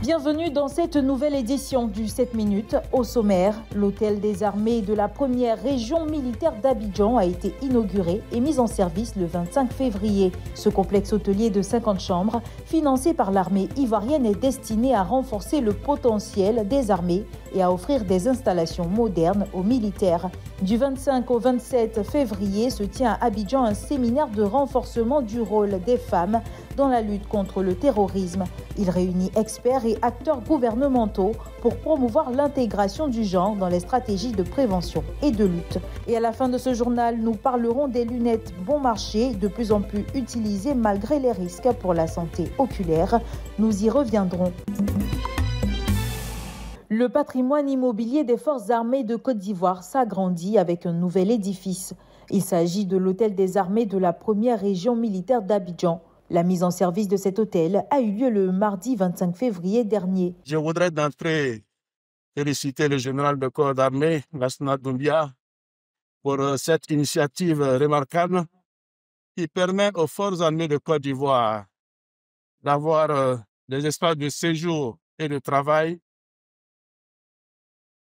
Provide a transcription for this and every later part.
Bienvenue dans cette nouvelle édition du 7 minutes. Au sommaire, l'hôtel des armées de la première région militaire d'Abidjan a été inauguré et mis en service le 25 février. Ce complexe hôtelier de 50 chambres, financé par l'armée ivoirienne, est destiné à renforcer le potentiel des armées et à offrir des installations modernes aux militaires. Du 25 au 27 février se tient à Abidjan un séminaire de renforcement du rôle des femmes dans la lutte contre le terrorisme. Il réunit experts et acteurs gouvernementaux pour promouvoir l'intégration du genre dans les stratégies de prévention et de lutte. Et à la fin de ce journal, nous parlerons des lunettes bon marché, de plus en plus utilisées malgré les risques pour la santé oculaire. Nous y reviendrons. Le patrimoine immobilier des forces armées de Côte d'Ivoire s'agrandit avec un nouvel édifice. Il s'agit de l'hôtel des armées de la première région militaire d'Abidjan. La mise en service de cet hôtel a eu lieu le mardi 25 février dernier. Je voudrais d'entrée féliciter le général de corps d'armée, Lassana Doumbia, pour cette initiative remarquable qui permet aux forces armées de Côte d'Ivoire d'avoir des espaces de séjour et de travail,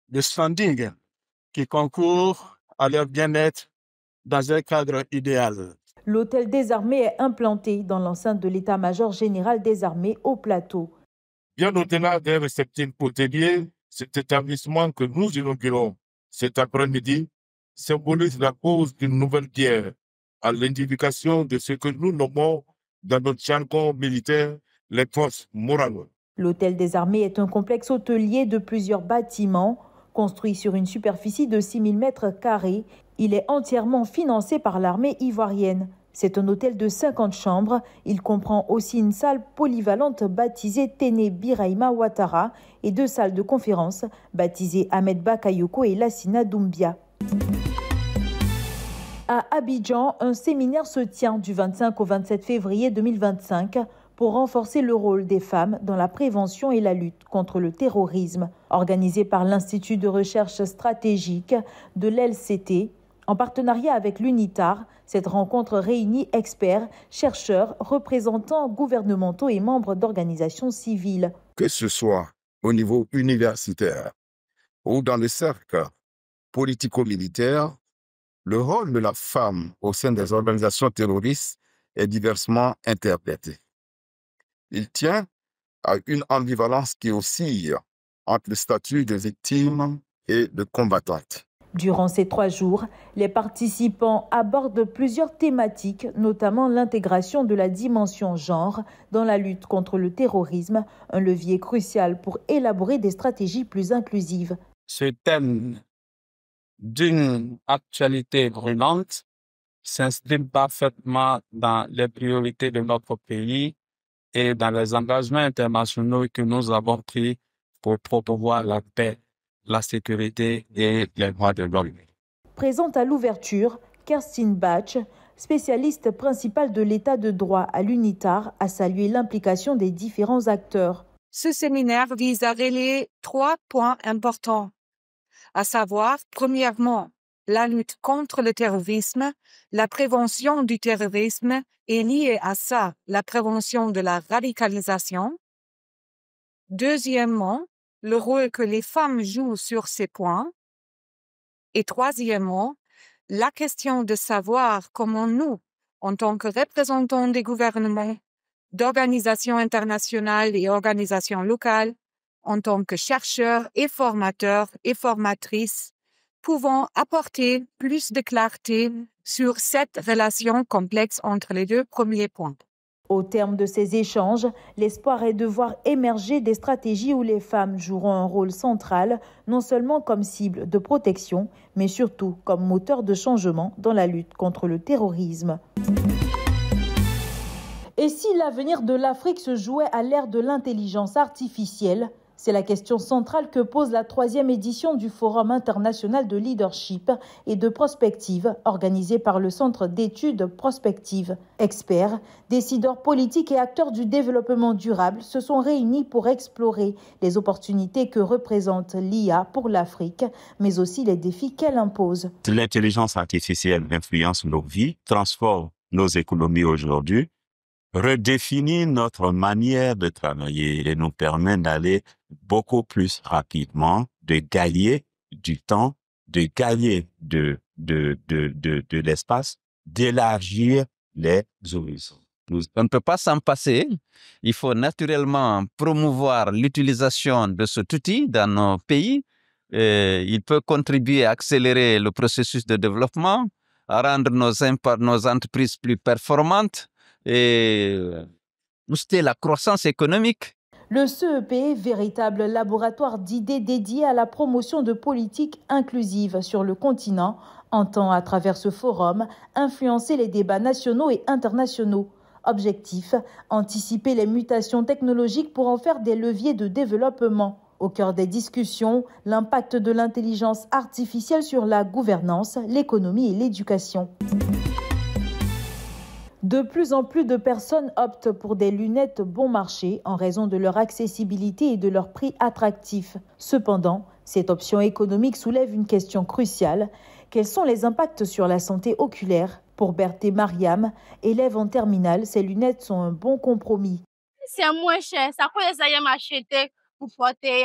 de standing qui concourent à leur bien-être dans un cadre idéal. L'hôtel des armées est implanté dans l'enceinte de l'état-major général des armées au Plateau. Bien au-delà d'un réceptif hôtelier, cet établissement que nous inaugurons cet après-midi symbolise la cause d'une nouvelle guerre à l'indication de ce que nous nommons dans notre jargon militaire les forces morales. L'hôtel des armées est un complexe hôtelier de plusieurs bâtiments. Construit sur une superficie de 6000 mètres carrés, il est entièrement financé par l'armée ivoirienne. C'est un hôtel de 50 chambres. Il comprend aussi une salle polyvalente baptisée Téné Birahima Ouattara et 2 salles de conférence baptisées Ahmed Bakayoko et Lassina Doumbia. À Abidjan, un séminaire se tient du 25 au 27 février 2025 pour renforcer le rôle des femmes dans la prévention et la lutte contre le terrorisme. Organisé par l'Institut de recherche stratégique de l'LCT, en partenariat avec l'UNITAR, cette rencontre réunit experts, chercheurs, représentants gouvernementaux et membres d'organisations civiles. Que ce soit au niveau universitaire ou dans les cercles politico-militaires, le rôle de la femme au sein des organisations terroristes est diversement interprété. Il tient à une ambivalence qui oscille entre le statut de victime et de combattante. Durant ces 3 jours, les participants abordent plusieurs thématiques, notamment l'intégration de la dimension genre dans la lutte contre le terrorisme, un levier crucial pour élaborer des stratégies plus inclusives. Ce thème d'une actualité brûlante s'inscrit parfaitement dans les priorités de notre pays et dans les engagements internationaux que nous avons pris pour promouvoir la paix, la sécurité et les droits de l'homme. Présente à l'ouverture, Kerstin Bach, spécialiste principale de l'état de droit à l'UNITAR, a salué l'implication des différents acteurs. Ce séminaire vise à relayer 3 points importants, à savoir, premièrement, la lutte contre le terrorisme, la prévention du terrorisme et liée à ça, la prévention de la radicalisation. Deuxièmement, le rôle que les femmes jouent sur ces points. Et troisièmement, la question de savoir comment nous, en tant que représentants des gouvernements, d'organisations internationales et organisations locales, en tant que chercheurs et formateurs et formatrices, pouvons apporter plus de clarté sur cette relation complexe entre les 2 premiers points. Au terme de ces échanges, l'espoir est de voir émerger des stratégies où les femmes joueront un rôle central, non seulement comme cible de protection, mais surtout comme moteur de changement dans la lutte contre le terrorisme. Et si l'avenir de l'Afrique se jouait à l'ère de l'intelligence artificielle ? C'est la question centrale que pose la 3e édition du Forum international de leadership et de prospective organisé par le Centre d'études prospectives. Experts, décideurs politiques et acteurs du développement durable se sont réunis pour explorer les opportunités que représente l'IA pour l'Afrique, mais aussi les défis qu'elle impose. L'intelligence artificielle influence nos vies, transforme nos économies aujourd'hui redéfinit notre manière de travailler et nous permet d'aller beaucoup plus rapidement, de gagner du temps, de gagner de l'espace, d'élargir les horizons. On ne peut pas s'en passer. Il faut naturellement promouvoir l'utilisation de cet outil dans nos pays. Il peut contribuer à accélérer le processus de développement, à rendre nos entreprises plus performantes et booster la croissance économique. Le CEP, véritable laboratoire d'idées dédié à la promotion de politiques inclusives sur le continent, entend à travers ce forum influencer les débats nationaux et internationaux. Objectif, anticiper les mutations technologiques pour en faire des leviers de développement. Au cœur des discussions, l'impact de l'intelligence artificielle sur la gouvernance, l'économie et l'éducation. De plus en plus de personnes optent pour des lunettes bon marché en raison de leur accessibilité et de leur prix attractif. Cependant, cette option économique soulève une question cruciale. Quels sont les impacts sur la santé oculaire ? Pour Berthé Mariam, élève en terminale, ces lunettes sont un bon compromis. C'est moins cher. Ça peut essayer m'acheter pour porter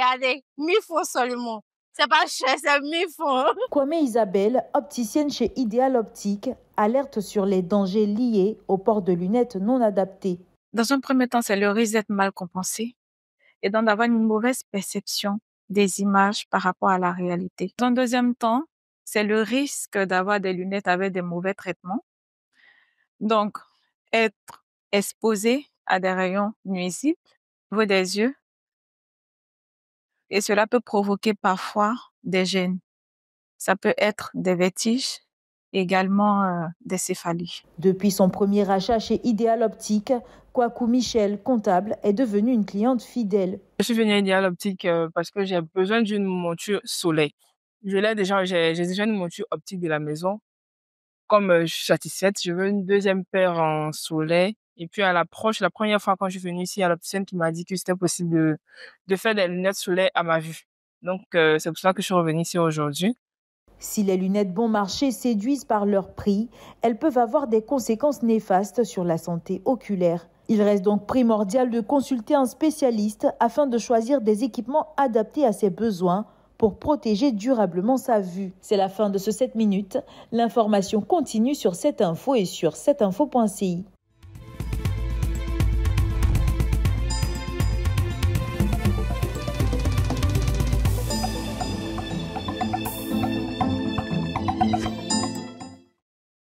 1000 francs seulement. C'est pas cher, c'est 1000 francs. Kwame Isabelle, opticienne chez Idéal Optique, alerte sur les dangers liés au port de lunettes non adaptées. Dans un premier temps, c'est le risque d'être mal compensé et d'avoir une mauvaise perception des images par rapport à la réalité. Dans un deuxième temps, c'est le risque d'avoir des lunettes avec des mauvais traitements. Donc, être exposé à des rayons nuisibles au niveau des yeux. Et cela peut provoquer parfois des gênes. Ça peut être des vertiges, également des céphalies. Depuis son premier achat chez Idéal Optique, Kwaku Michel, comptable, est devenue une cliente fidèle. Je suis venue à Idéal Optique parce que j'ai besoin d'une monture soleil. J'ai déjà une monture optique de la maison. Comme je suis satisfaite, je veux une deuxième paire en soleil. Et puis à l'approche, la première fois quand je suis venue ici à l'opticienne qui m'a dit que c'était possible de faire des lunettes soleil à ma vue. Donc c'est pour ça que je suis revenue ici aujourd'hui. Si les lunettes bon marché séduisent par leur prix, elles peuvent avoir des conséquences néfastes sur la santé oculaire. Il reste donc primordial de consulter un spécialiste afin de choisir des équipements adaptés à ses besoins pour protéger durablement sa vue. C'est la fin de ce 7 minutes. L'information continue sur 7info et sur 7info.ci.